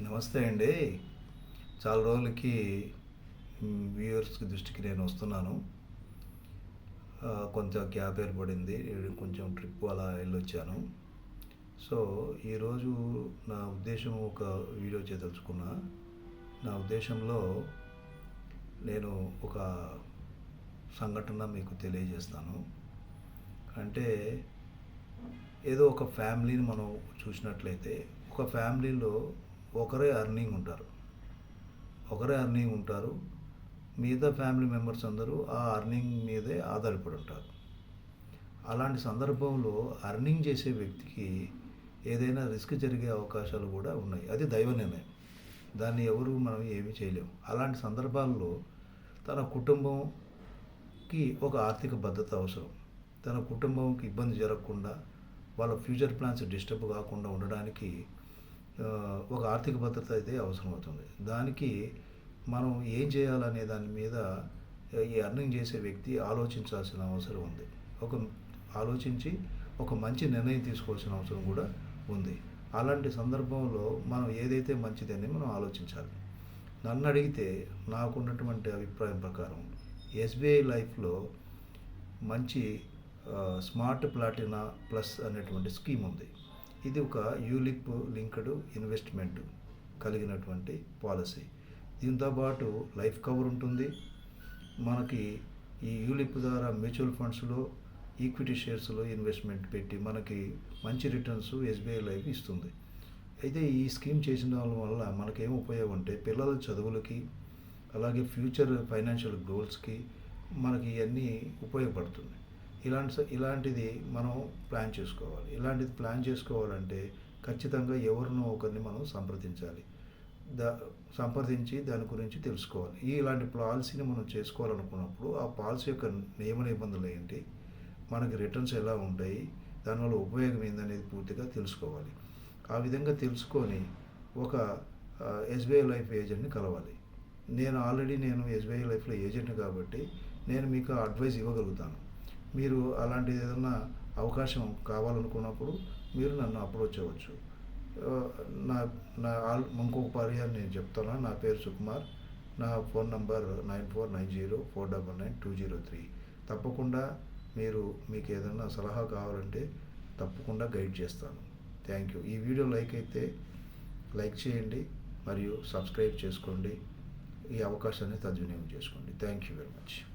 నమస్తే అండి. చాలా రోజులకి వ్యూవర్స్‌కి దృష్టికి నేను వస్తున్నాను. కొంచెం గ్యాప్ ఏర్పడింది. కొంచెం ట్రిప్ అలా ఎళ్ళొచ్చాను. సో, ఈరోజు నా ఉద్దేశ్యం ఒక వీడియో చేయదలుచుకున్నా. నా ఉద్దేశంలో నేను ఒక సంఘటన మీకు తెలియజేస్తాను. అంటే ఏదో ఒక ఫ్యామిలీని మనం చూసినట్లయితే, ఒక ఫ్యామిలీలో ఒకరే ఎర్నింగ్ ఉంటారు. ఒకరే ఎర్నింగ్ ఉంటారు. మిగతా ఫ్యామిలీ మెంబర్స్ అందరూ ఆ ఎర్నింగ్ మీదే ఆధారపడి ఉంటారు. అలాంటి సందర్భంలో ఎర్నింగ్ చేసే వ్యక్తికి ఏదైనా రిస్క్ జరిగే అవకాశాలు కూడా ఉన్నాయి. అది దైవ నిర్ణయం. దాన్ని ఎవరు మనం ఏమీ చేయలేము. అలాంటి సందర్భాల్లో తన కుటుంబంకి ఒక ఆర్థిక భద్రత అవసరం. తన కుటుంబంకి ఇబ్బంది జరగకుండా, వాళ్ళ ఫ్యూచర్ ప్లాన్స్ డిస్టర్బ్ కాకుండా ఉండడానికి ఒక ఆర్థిక భద్రత అయితే అవసరమవుతుంది. దానికి మనం ఏం చేయాలనే దాని మీద ఈ ఎర్నింగ్ చేసే వ్యక్తి ఆలోచించాల్సిన అవసరం ఉంది. ఒక ఆలోచించి ఒక మంచి నిర్ణయం తీసుకోవాల్సిన అవసరం కూడా ఉంది. అలాంటి సందర్భంలో మనం ఏదైతే మంచిదని మనం ఆలోచించాలి. నన్ను అడిగితే నాకున్నటువంటి అభిప్రాయం ప్రకారం ఎస్బీఐ లైఫ్లో మంచి స్మార్ట్ ప్లాటినా ప్లస్ అనేటువంటి స్కీమ్ ఉంది. ఇది ఒక యూలిప్ లింక్డ్ ఇన్వెస్ట్మెంట్ కలిగినటువంటి పాలసీ. దీంతో పాటు లైఫ్ కవర్ ఉంటుంది. మనకి ఈ యూలిప్ ద్వారా మ్యూచువల్ ఫండ్స్లో, ఈక్విటీ షేర్స్లో ఇన్వెస్ట్మెంట్ పెట్టి మనకి మంచి రిటర్న్స్ ఎస్బీఐ లైఫ్ ఇస్తుంది. అయితే ఈ స్కీమ్ చేసిన వల్ల మనకేం ఉపయోగం అంటే పిల్లల చదువులకి, అలాగే ఫ్యూచర్ ఫైనాన్షియల్ గోల్స్కి మనకి ఇవన్నీ ఉపయోగపడుతుంది. ఇలాంటిది మనం ప్లాన్ చేసుకోవాలి. ఇలాంటిది ప్లాన్ చేసుకోవాలంటే ఖచ్చితంగా ఎవరినో ఒకరిని మనం సంప్రదించాలి. సంప్రదించి దాని గురించి తెలుసుకోవాలి. ఇలాంటి పాలసీని మనం చేసుకోవాలనుకున్నప్పుడు ఆ పాలసీ యొక్క నియమ నిబంధనలు ఏంటి, మనకి రిటర్న్స్ ఎలా ఉంటాయి, దానివల్ల ఉపయోగం ఏందనేది పూర్తిగా తెలుసుకోవాలి. ఆ విధంగా తెలుసుకొని ఒక ఎస్బీఐ లైఫ్ ఏజెంట్ని కలవాలి. నేను ఎస్బీఐ లైఫ్లో ఏజెంట్ కాబట్టి నేను మీకు అడ్వైస్ ఇవ్వగలుగుతాను. మీరు అలాంటిది ఏదైనా అవకాశం కావాలనుకున్నప్పుడు మీరు నన్ను అప్రోచ్ అవ్వచ్చు. నా నా ఇంకొక పర్యాయం నేను చెప్తాను. నా పేరు సుకుమార్. నా ఫోన్ నంబర్ 9490499203. తప్పకుండా మీకు ఏదైనా సలహా కావాలంటే తప్పకుండా గైడ్ చేస్తాను. Thank you. ఈ వీడియో లైక్ చేయండి మరియు సబ్స్క్రైబ్ చేసుకోండి. ఈ అవకాశాన్ని సద్వినియోగం చేసుకోండి. Thank you very much.